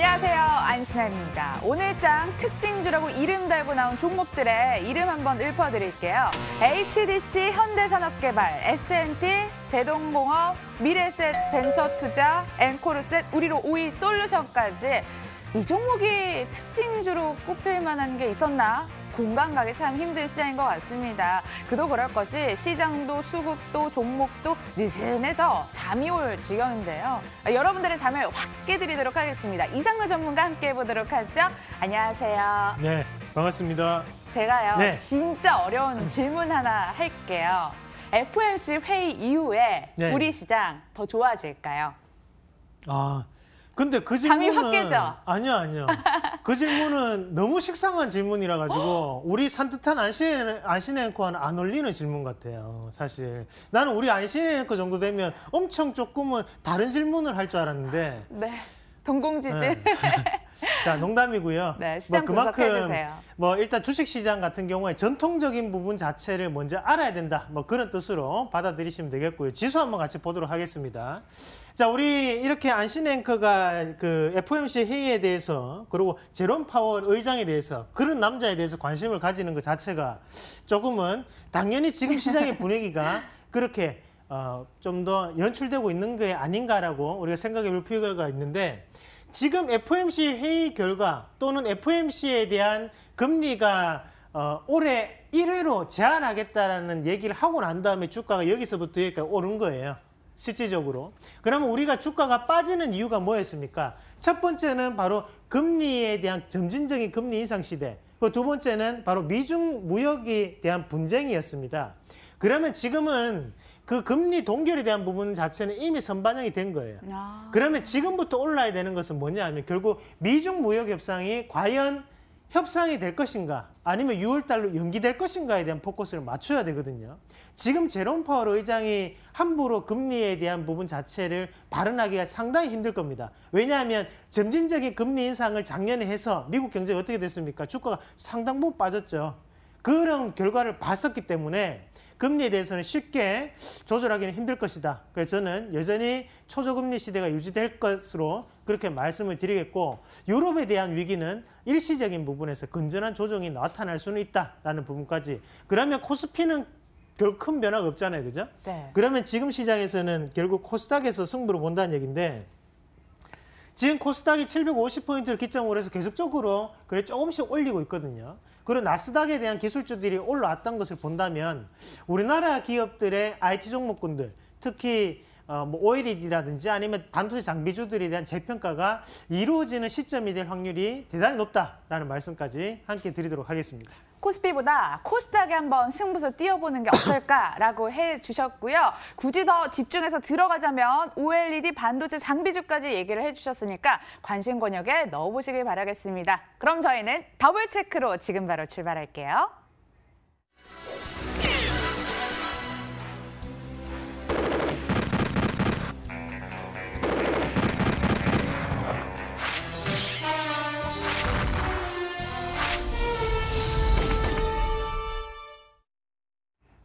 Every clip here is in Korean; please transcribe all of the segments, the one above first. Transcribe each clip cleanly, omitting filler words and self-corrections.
안녕하세요, 안신혜입니다. 오늘장 특징주라고 이름 달고 나온 종목들의 이름 한번 읊어드릴게요. HDC, 현대산업개발, S&T, 대동공업, 미래셋 벤처투자, 엔코르셋, 우리로 오이 솔루션까지 이 종목이 특징주로 꼽힐 만한 게 있었나? 공감 가기 참 힘든 시장인 것 같습니다. 그도 그럴 것이 시장도 수급도 종목도 느슨해서 잠이 올 지경인데요. 여러분들의 잠을 확 깨드리도록 하겠습니다. 이상로 전문가 함께 해보도록 하죠. 안녕하세요. 네, 반갑습니다. 제가요, 네. 진짜 어려운 질문 하나 할게요. FOMC 회의 이후에 네. 우리 시장 더 좋아질까요? 근데 그 잠이 질문은 확 깨죠? 아니요. 그 질문은 너무 식상한 질문이라 가지고 우리 산뜻한 안신혜 앵커와는 안 어울리는 질문 같아요. 사실 나는 우리 안신혜 앵커 정도 되면 엄청 조금은 다른 질문을 할 줄 알았는데. 네, 동공지진. 네. 자, 농담이고요. 네, 시장 그만큼 분석해주세요. 일단 주식시장 같은 경우에 전통적인 부분 자체를 먼저 알아야 된다. 그런 뜻으로 받아들이시면 되겠고요. 지수 한번 같이 보도록 하겠습니다. 자, 우리 이렇게 안신혜 앵커가 그 FOMC 회의에 대해서 그리고 제롬 파월 의장에 대해서 그런 남자에 대해서 관심을 가지는 것 자체가 조금은 당연히 지금 시장의 분위기가 그렇게 좀 더 연출되고 있는 게 아닌가라고 우리가 생각해 볼 필요가 있는데, 지금 FOMC 회의 결과 또는 FOMC에 대한 금리가 올해 1회로 제한하겠다라는 얘기를 하고 난 다음에 주가가 여기서부터 여기까지 오른 거예요. 실질적으로. 그러면 우리가 주가가 빠지는 이유가 뭐였습니까? 첫 번째는 바로 금리에 대한 점진적인 금리 인상 시대. 그 두 번째는 바로 미중 무역에 대한 분쟁이었습니다. 그러면 지금은 그 금리 동결에 대한 부분 자체는 이미 선반영이 된 거예요. 그러면 지금부터 올라야 되는 것은 뭐냐 하면 결국 미중 무역 협상이 과연 협상이 될 것인가 아니면 6월 달로 연기될 것인가에 대한 포커스를 맞춰야 되거든요. 지금 제롬 파월 의장이 함부로 금리에 대한 부분 자체를 발언하기가 상당히 힘들 겁니다. 왜냐하면 점진적인 금리 인상을 작년에 해서 미국 경제가 어떻게 됐습니까? 주가가 상당 부분 빠졌죠. 그런 결과를 봤었기 때문에 금리에 대해서는 쉽게 조절하기는 힘들 것이다. 그래서 저는 여전히 초저금리 시대가 유지될 것으로 그렇게 말씀을 드리겠고, 유럽에 대한 위기는 일시적인 부분에서 건전한 조정이 나타날 수는 있다라는 부분까지. 그러면 코스피는 결국 큰 변화가 없잖아요. 그죠? 네. 그러면 지금 시장에서는 결국 코스닥에서 승부를 본다는 얘기인데, 지금 코스닥이 750포인트를 기점으로 해서 계속적으로 그래 조금씩 올리고 있거든요. 그리고 나스닥에 대한 기술주들이 올라왔던 것을 본다면 우리나라 기업들의 IT 종목군들, 특히 OLED라든지 아니면 반도체 장비주들에 대한 재평가가 이루어지는 시점이 될 확률이 대단히 높다라는 말씀까지 함께 드리도록 하겠습니다. 코스피보다 코스닥에 한번 승부수 띄워보는 게 어떨까라고 해주셨고요. 굳이 더 집중해서 들어가자면 OLED 반도체 장비주까지 얘기를 해주셨으니까 관심 권역에 넣어보시길 바라겠습니다. 그럼 저희는 더블 체크로 지금 바로 출발할게요.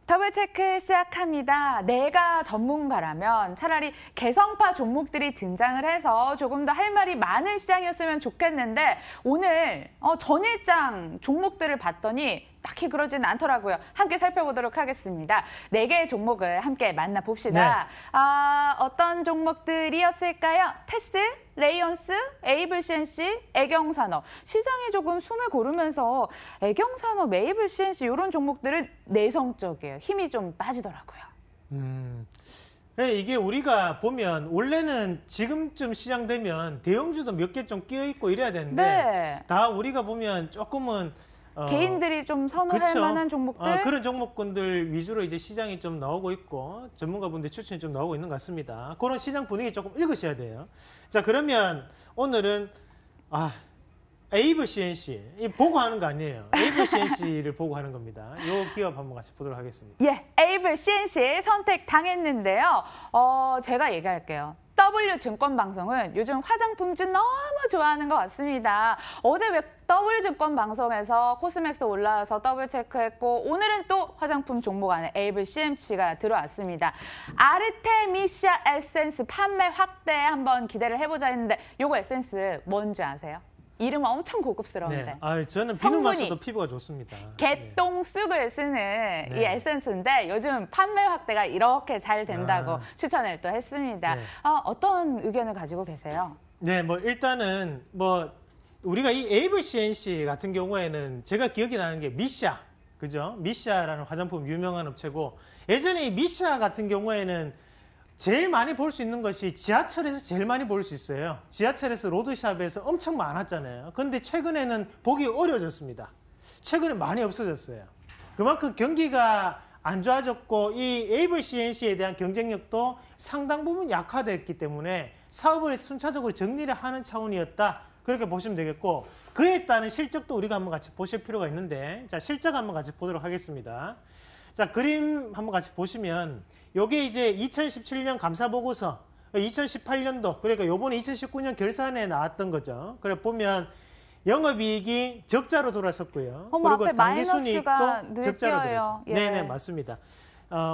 더블체크 시작합니다. 내가 전문가라면 차라리 개성파 종목들이 등장을 해서 조금 더 할 말이 많은 시장이었으면 좋겠는데, 오늘 전일장 종목들을 봤더니 딱히 그러지는 않더라고요. 함께 살펴보도록 하겠습니다. 4개의 종목을 함께 만나봅시다. 네. 어떤 종목들이었을까요? 테스, 레이온스, 에이블CNC, 애경산업. 시장이 조금 숨을 고르면서 애경산업, 에이블CNC 이런 종목들은 내성적이에요. 힘이 좀 빠지더라고요. 네, 이게 우리가 보면 원래는 지금쯤 시장 되면 대형주도 몇 개 좀 끼어있고 이래야 되는데, 네. 다 우리가 보면 조금은 개인들이 좀 선호할 만한 종목들? 그런 종목군들 위주로 이제 시장이 좀 나오고 있고 전문가분들 추천이 좀 나오고 있는 것 같습니다. 그런 시장 분위기 조금 읽으셔야 돼요. 자, 그러면 오늘은 에이블CNC 보고 하는 거 아니에요. 에이블CNC를 보고 하는 겁니다. 이 기업 한번 같이 보도록 하겠습니다. 예, 에이블CNC 선택 당했는데요. 제가 얘기할게요. W증권방송은 요즘 화장품주 너무 좋아하는 것 같습니다. 어제 W증권방송에서 코스맥스 올라와서 더블 체크했고 오늘은 또 화장품 종목 안에 에이블 CMC가 들어왔습니다. 아르테미샤 에센스 판매 확대 한번 기대를 해보자 했는데 요거 에센스 뭔지 아세요? 이름은 엄청 고급스러운데. 네. 저는 성분이 비누 마셔도 피부가 좋습니다. 개똥쑥을 쓰는 이 에센스인데 요즘 판매 확대가 이렇게 잘 된다고 추천을 또 했습니다. 네. 어떤 의견을 가지고 계세요? 네, 뭐 일단은 뭐 우리가 이 에이블 CNC 같은 경우에는 제가 기억이 나는 게 미샤, 그죠? 미샤라는 화장품 유명한 업체고 예전에 이 미샤 같은 경우에는 제일 많이 볼 수 있는 것이 지하철에서 제일 많이 볼 수 있어요. 지하철에서 로드샵에서 엄청 많았잖아요. 근데 최근에는 보기 어려워졌습니다. 최근에 많이 없어졌어요. 그만큼 경기가 안 좋아졌고 이 에이블 CNC에 대한 경쟁력도 상당 부분 약화됐기 때문에 사업을 순차적으로 정리를 하는 차원이었다. 그렇게 보시면 되겠고 그에 따른 실적도 우리가 한번 같이 보실 필요가 있는데 자 실적 한번 같이 보도록 하겠습니다. 자 그림 한번 같이 보시면 요게 이제 2017년 감사보고서 2018년도 그러니까 요번에 2019년 결산에 나왔던 거죠. 그래 보면 영업이익이 적자로 돌아섰고요. 어머, 그리고 앞에 당기순이익도 마이너스가 적자로 느껴요. 돌아섰어요. 예. 네네 맞습니다.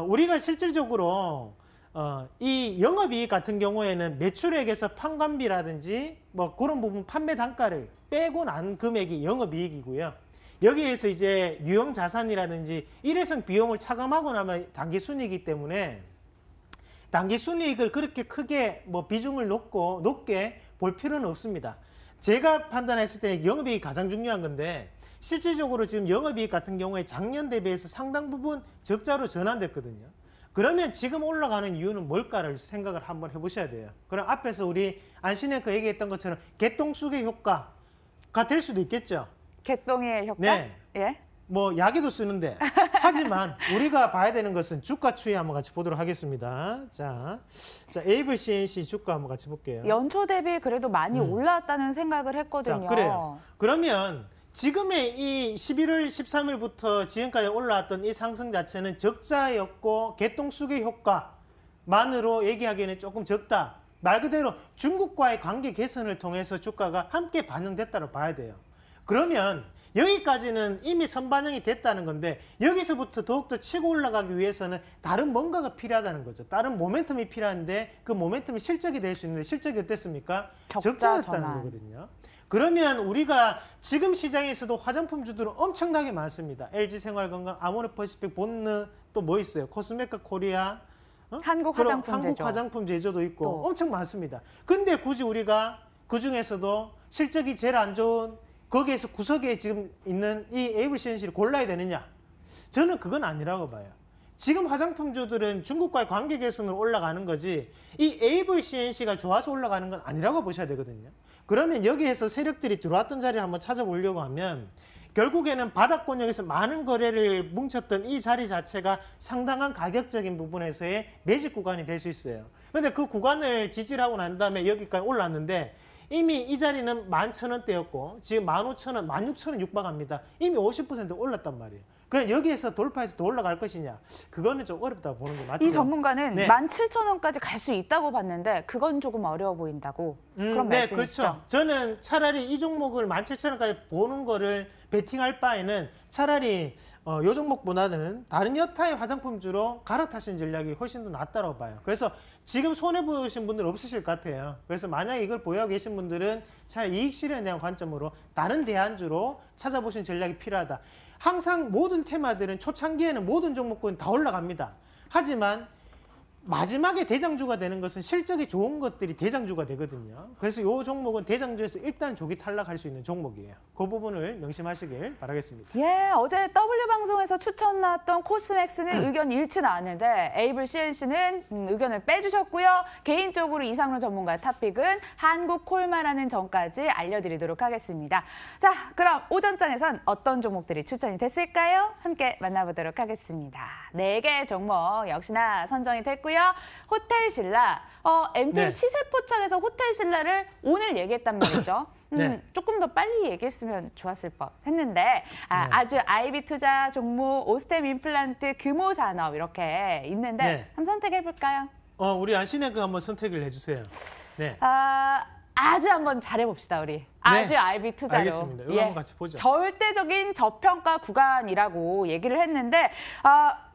우리가 실질적으로 이 영업이익 같은 경우에는 매출액에서 판관비라든지 뭐 그런 부분 판매 단가를 빼고 난 금액이 영업이익이고요. 여기에서 이제 유형 자산이라든지 일회성 비용을 차감하고 나면 당기순이익이기 때문에 당기순이익을 그렇게 크게 뭐 비중을 높게 볼 필요는 없습니다. 제가 판단했을 때 영업이익이 가장 중요한 건데 실질적으로 지금 영업이익 같은 경우에 작년 대비해서 상당 부분 적자로 전환됐거든요. 그러면 지금 올라가는 이유는 뭘까를 생각을 한번 해보셔야 돼요. 그럼 앞에서 우리 안신앵커 얘기했던 것처럼 개똥쑥의 효과가 될 수도 있겠죠. 개똥의 효과? 네. 예? 뭐 약에도 쓰는데 하지만 우리가 봐야 되는 것은 주가 추이 한번 같이 보도록 하겠습니다. 자 에이블 CNC 주가 한번 같이 볼게요. 연초 대비 그래도 많이 올랐다는 생각을 했거든요. 자, 그래요. 그러면 지금의 이 11월 13일부터 지금까지 올라왔던 이 상승 자체는 적자였고 개똥쑥의 효과만으로 얘기하기에는 조금 적다. 말 그대로 중국과의 관계 개선을 통해서 주가가 함께 반영됐다고 봐야 돼요. 그러면 여기까지는 이미 선반영이 됐다는 건데 여기서부터 더욱더 치고 올라가기 위해서는 다른 뭔가가 필요하다는 거죠. 다른 모멘텀이 필요한데 그 모멘텀이 실적이 될 수 있는데 실적이 어땠습니까? 적자였다는 거거든요. 그러면 우리가 지금 시장에서도 화장품주들은 엄청나게 많습니다. LG생활건강, 아모레퍼시픽, 본느 또 뭐 있어요? 코스메카 코리아, 한국 화장품 한국 제조. 화장품 제조도 있고 또. 엄청 많습니다. 근데 굳이 우리가 그 중에서도 실적이 제일 안 좋은 거기에서 구석에 지금 있는 이 에이블 CNC를 골라야 되느냐? 저는 그건 아니라고 봐요. 지금 화장품주들은 중국과의 관계 개선으로 올라가는 거지 이 에이블 CNC가 좋아서 올라가는 건 아니라고 보셔야 되거든요. 그러면 여기에서 세력들이 들어왔던 자리를 한번 찾아보려고 하면 결국에는 바닥권역에서 많은 거래를 뭉쳤던 이 자리 자체가 상당한 가격적인 부분에서의 매집 구간이 될 수 있어요. 그런데 그 구간을 지지하고 난 다음에 여기까지 올랐는데 이미 이 자리는 11,000원대였고 지금 15,000원, 16,000원 육박합니다. 이미 50% 올랐단 말이에요. 그럼 여기에서 돌파해서 더 올라갈 것이냐? 그거는 좀 어렵다고 보는 게 맞죠. 이 전문가는 네. 17,000원까지 갈 수 있다고 봤는데 그건 조금 어려워 보인다고 그런 네, 말씀이시죠? 그렇죠. 저는 차라리 이 종목을 17,000원까지 보는 거를 베팅할 바에는 차라리 이 종목보다는 다른 여타의 화장품주로 갈아타신 전략이 훨씬 더 낫다고 봐요. 그래서 지금 손해보신 분들 없으실 것 같아요. 그래서 만약에 이걸 보유하고 계신 분들은 차라리 이익 실현에 대한 관점으로 다른 대안주로 찾아보신 전략이 필요하다. 항상 모든 테마들은 초창기에는 모든 종목군 다 올라갑니다. 하지만 마지막에 대장주가 되는 것은 실적이 좋은 것들이 대장주가 되거든요. 그래서 이 종목은 대장주에서 일단 조기 탈락할 수 있는 종목이에요. 그 부분을 명심하시길 바라겠습니다. 예, 어제 W방송에서 추천 나왔던 코스맥스는 의견 일치 나왔는데 에이블 CNC는 의견을 빼주셨고요. 개인적으로 이상로 전문가의 탑픽은 한국 콜마라는 점까지 알려드리도록 하겠습니다. 자, 그럼 오전장에선 어떤 종목들이 추천이 됐을까요? 함께 만나보도록 하겠습니다. 4개의 종목 역시나 선정이 됐고요. 호텔신라, MT 네. 시세포착에서 호텔신라를 오늘 얘기했단 말이죠. 네. 조금 더 빨리 얘기했으면 좋았을 법 했는데 네. 아주 IB 투자 종목, 오스템 임플란트, 금호산업 이렇게 있는데 네. 한번 선택해 볼까요? 우리 안신의 그 한번 선택을 해주세요. 네. 아주 한번 잘해봅시다, 우리. 아주 IB 투자로. 알겠습니다. 이거 한번 같이 보죠. 절대적인 저평가 구간이라고 얘기를 했는데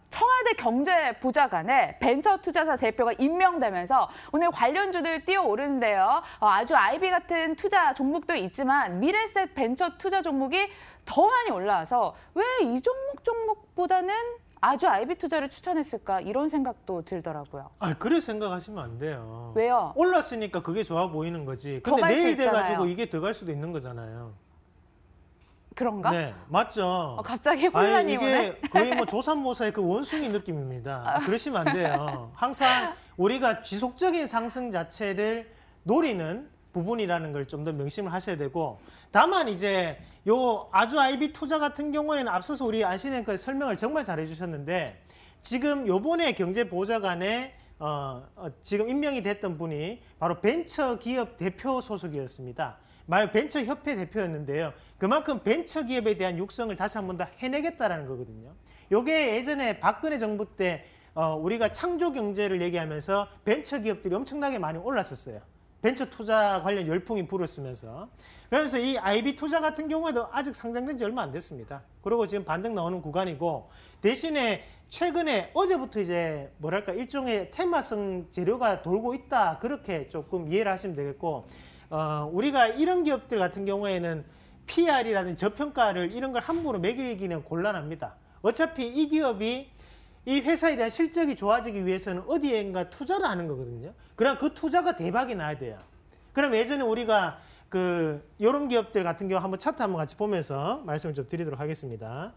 청와대 경제보좌관에 벤처투자사 대표가 임명되면서 오늘 관련주들 뛰어오르는데요. 아주 IB 같은 투자 종목도 있지만 미래셋 벤처 투자 종목이 더 많이 올라와서 왜 이 종목보다는 아주 IB 투자를 추천했을까 이런 생각도 들더라고요. 그래 생각하시면 안 돼요. 왜요? 올랐으니까 그게 좋아 보이는 거지. 근데 갈 수 내일 있잖아요. 돼가지고 이게 더 갈 수도 있는 거잖아요. 그런가? 네, 맞죠. 갑자기 혼란이 오네. 이게 거의 뭐 조삼모사의 그 원숭이 느낌입니다. 그러시면 안 돼요. 항상 우리가 지속적인 상승 자체를 노리는 부분이라는 걸 좀 더 명심을 하셔야 되고, 다만 이제 요 아주 IB 투자 같은 경우에는 앞서서 우리 안신앵커 설명을 정말 잘 해주셨는데, 지금 요번에 경제보좌관에 지금 임명이 됐던 분이 바로 벤처기업 대표 소속이었습니다. 말 벤처협회 대표였는데요. 그만큼 벤처기업에 대한 육성을 다시 한 번 더 해내겠다라는 거거든요. 요게 예전에 박근혜 정부 때 우리가 창조 경제를 얘기하면서 벤처기업들이 엄청나게 많이 올랐었어요. 벤처 투자 관련 열풍이 불었으면서. 그러면서 이 IB 투자 같은 경우에도 아직 상장된 지 얼마 안 됐습니다. 그리고 지금 반등 나오는 구간이고, 대신에 최근에 어제부터 이제 뭐랄까 일종의 테마성 재료가 돌고 있다, 그렇게 조금 이해를 하시면 되겠고, 우리가 이런 기업들 같은 경우에는 PR이라든지 저평가를 이런 걸 함부로 매기기는 곤란합니다. 어차피 이 기업이 이 회사에 대한 실적이 좋아지기 위해서는 어디엔가 투자를 하는 거거든요. 그럼 그 투자가 대박이 나야 돼요. 그럼 예전에 우리가 이런 기업들 같은 경우 한번 차트 한번 같이 보면서 말씀을 좀 드리도록 하겠습니다.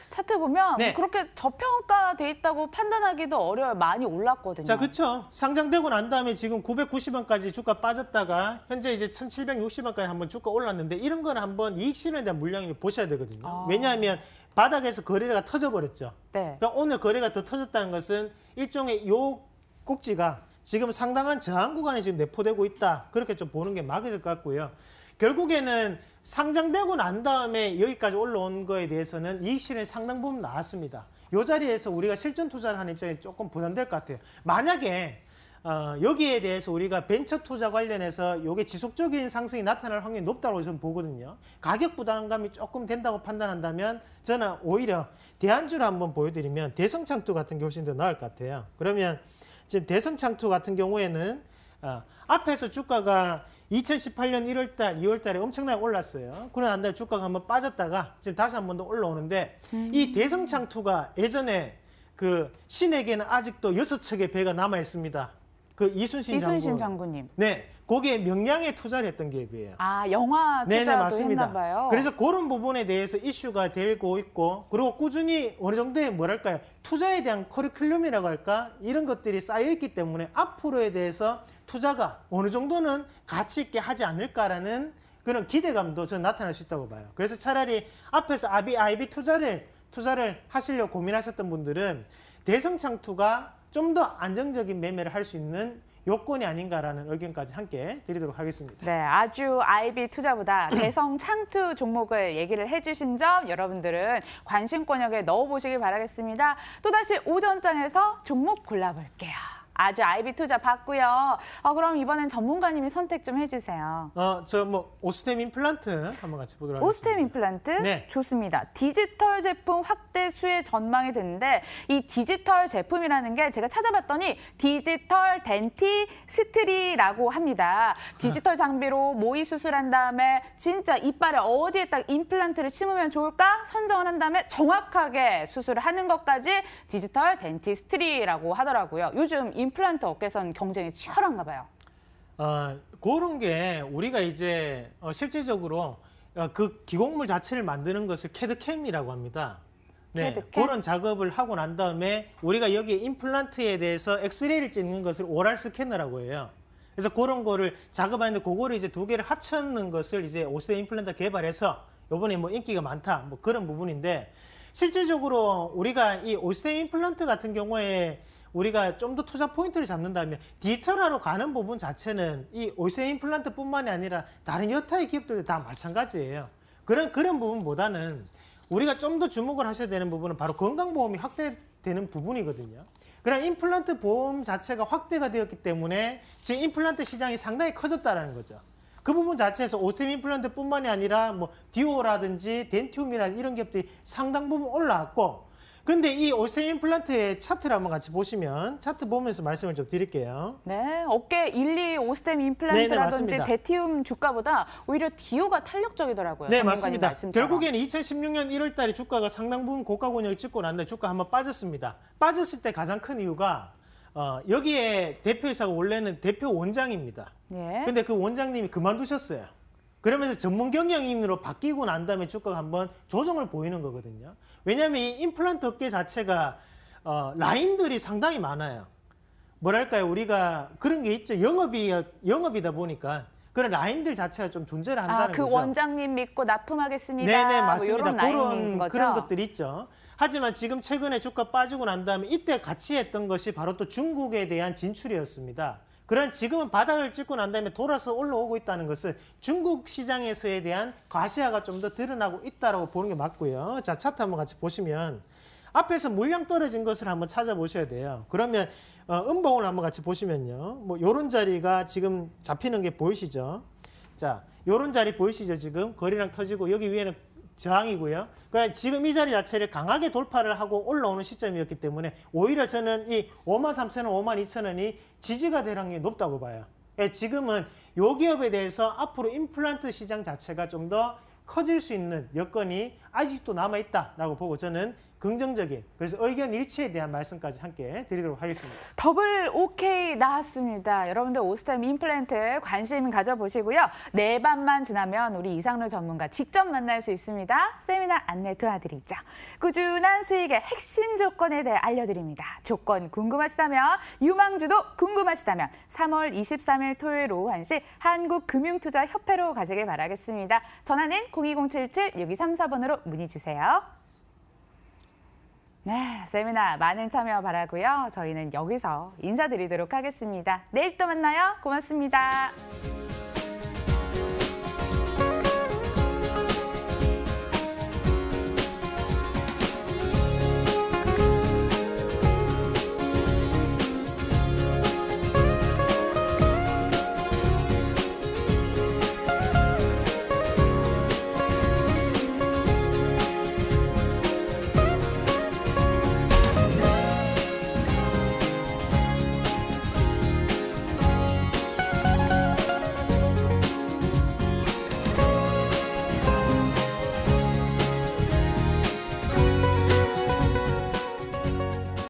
차트 보면 네. 그렇게 저평가돼 있다고 판단하기도 어려워요. 많이 올랐거든요. 자, 그렇죠. 상장되고 난 다음에 지금 990원까지 주가 빠졌다가 현재 이제 1760원까지 한번 주가 올랐는데, 이런 거는 한번 이익 실현에 대한 물량을 보셔야 되거든요. 왜냐하면 바닥에서 거래가 터져버렸죠. 네. 그러니까 오늘 거래가 더 터졌다는 것은 일종의 요 꼭지가 지금 상당한 저항 구간에 지금 내포되고 있다, 그렇게 좀 보는 게 맞을 것 같고요. 결국에는 상장되고 난 다음에 여기까지 올라온 거에 대해서는 이익 실현이 상당 부분 나왔습니다. 이 자리에서 우리가 실전 투자를 하는 입장이 조금 부담될 것 같아요. 만약에 여기에 대해서 우리가 벤처 투자 관련해서 이게 지속적인 상승이 나타날 확률이 높다고 저는 보거든요. 가격 부담감이 조금 된다고 판단한다면 저는 오히려 대안주를 한번 보여드리면 대성창투 같은 게 훨씬 더 나을 것 같아요. 그러면 지금 대성창투 같은 경우에는 앞에서 주가가 2018년 1월달, 2월달에 엄청나게 올랐어요. 그러고 난 다음에 주가가 한번 빠졌다가 지금 다시 한 번 더 올라오는데, 이 대성창투가 예전에 그 신에게는 아직도 6척의 배가 남아 있습니다. 그 이순신 장군님. 네, 거기에 명량에 투자를 했던 기업이에요. 영화 투자도 네네, 맞습니다. 했나 봐요. 그래서 그런 부분에 대해서 이슈가 되고 있고, 그리고 꾸준히 어느 정도의 뭐랄까요, 투자에 대한 커리큘럼이라고 할까, 이런 것들이 쌓여 있기 때문에 앞으로에 대해서 투자가 어느 정도는 가치 있게 하지 않을까라는 그런 기대감도 저는 나타날 수 있다고 봐요. 그래서 차라리 앞에서 IB 투자를 하시려고 고민하셨던 분들은 대성창투가 좀 더 안정적인 매매를 할 수 있는 요건이 아닌가라는 의견까지 함께 드리도록 하겠습니다. 네, 아주 IB 투자보다 대성 창투 종목을 얘기를 해주신 점 여러분들은 관심권역에 넣어보시길 바라겠습니다. 또다시 오전장에서 종목 골라볼게요. 아주 IB 투자 봤고요. 그럼 이번엔 전문가님이 선택 좀 해주세요. 오스템 임플란트 한번 같이 보도록 하겠습니다. 오스템 임플란트? 네. 좋습니다. 디지털 제품 확대 수혜 전망이 되는데, 이 디지털 제품이라는 게 제가 찾아봤더니 디지털 덴티스트리라고 합니다. 디지털 장비로 모의 수술한 다음에 진짜 이빨에 어디에 딱 임플란트를 심으면 좋을까 선정을 한 다음에 정확하게 수술을 하는 것까지 디지털 덴티스트리라고 하더라고요. 요즘 임플란트 업계에서는 경쟁이 치열한가 봐요. 그런 게 우리가 이제 실질적으로 그 기공물 자체를 만드는 것을 캐드캠이라고 합니다. 네, 캐드캠? 그런 작업을 하고 난 다음에 우리가 여기에 임플란트에 대해서 엑스레이를 찍는 것을 오랄 스캐너라고 해요. 그래서 그런 거를 작업하는데 그거를 이제 두 개를 합쳤는 것을 이제 오스템 임플란트 개발해서 이번에 뭐 인기가 많다, 뭐 그런 부분인데, 실질적으로 우리가 이 오스템 임플란트 같은 경우에 우리가 좀 더 투자 포인트를 잡는다면 디지털화로 가는 부분 자체는 이 오스템 임플란트뿐만이 아니라 다른 여타의 기업들도 다 마찬가지예요. 그런 부분보다는 우리가 좀 더 주목을 하셔야 되는 부분은 바로 건강보험이 되는 부분이거든요. 그러나 임플란트 보험 자체가 확대가 되었기 때문에 지금 임플란트 시장이 상당히 커졌다는 거죠. 그 부분 자체에서 오스템 임플란트뿐만이 아니라 뭐 디오라든지 덴티움이라든지 이런 기업들이 상당 부분 올라왔고, 근데 이 오스템 임플란트의 차트를 한번 같이 보시면 차트 보면서 말씀을 좀 드릴게요. 네, 업계 1, 2 오스템 네네, 임플란트라든지 맞습니다. 데티움 주가보다 오히려 디오가 탄력적이더라고요. 네, 전문가님 맞습니다. 말씀처럼. 결국에는 2016년 1월 달에 주가가 상당 부분 고가 권역을 찍고 났는데 주가 한번 빠졌습니다. 빠졌을 때 가장 큰 이유가 여기에 대표이사가 원래는 대표 원장입니다. 예. 근데 그 원장님이 그만두셨어요. 그러면서 전문 경영인으로 바뀌고 난 다음에 주가가 한번 조정을 보이는 거거든요. 왜냐하면 이 임플란트 업계 자체가 라인들이 상당히 많아요. 뭐랄까요, 우리가 그런 게 있죠. 영업이다 보니까 그런 라인들 자체가 좀 존재를 한다는 그 거죠. 원장님 믿고 납품하겠습니다. 네네, 뭐 맞습니다. 이런 라인인 거죠. 그런 것들이 있죠. 하지만 지금 최근에 주가 빠지고 난 다음에 이때 같이 했던 것이 바로 또 중국에 대한 진출이었습니다. 그런 지금은 바닥을 찍고 난 다음에 돌아서 올라오고 있다는 것은 중국 시장에서에 대한 과시화가 좀 더 드러나고 있다고 보는 게 맞고요. 자, 차트 한번 같이 보시면 앞에서 물량 떨어진 것을 한번 찾아보셔야 돼요. 그러면 음봉을 한번 같이 보시면요. 뭐 요런 자리가 지금 잡히는 게 보이시죠? 자, 요런 자리 보이시죠? 지금 거리랑 터지고 여기 위에는 저항이고요. 그러니까 지금 이 자리 자체를 강하게 돌파를 하고 올라오는 시점이었기 때문에 오히려 저는 이 53,000원, 52,000원이 지지가 될 확률이 높다고 봐요. 지금은 요 기업에 대해서 앞으로 임플란트 시장 자체가 좀 더 커질 수 있는 여건이 아직도 남아있다라고 보고 저는 긍정적인, 그래서 의견 일치에 대한 말씀까지 함께 드리도록 하겠습니다. 더블 OK 나왔습니다. 여러분들 오스템 임플란트 관심 가져보시고요. 네 밤만 지나면 우리 이상로 전문가 직접 만날 수 있습니다. 세미나 안내 도와드리죠. 꾸준한 수익의 핵심 조건에 대해 알려드립니다. 조건 궁금하시다면, 유망주도 궁금하시다면 3월 23일 토요일 오후 1시 한국금융투자협회로 가시길 바라겠습니다. 전화는 02077-6234번으로 문의 주세요. 네, 세미나 많은 참여 바라고요. 저희는 여기서 인사드리도록 하겠습니다. 내일 또 만나요. 고맙습니다.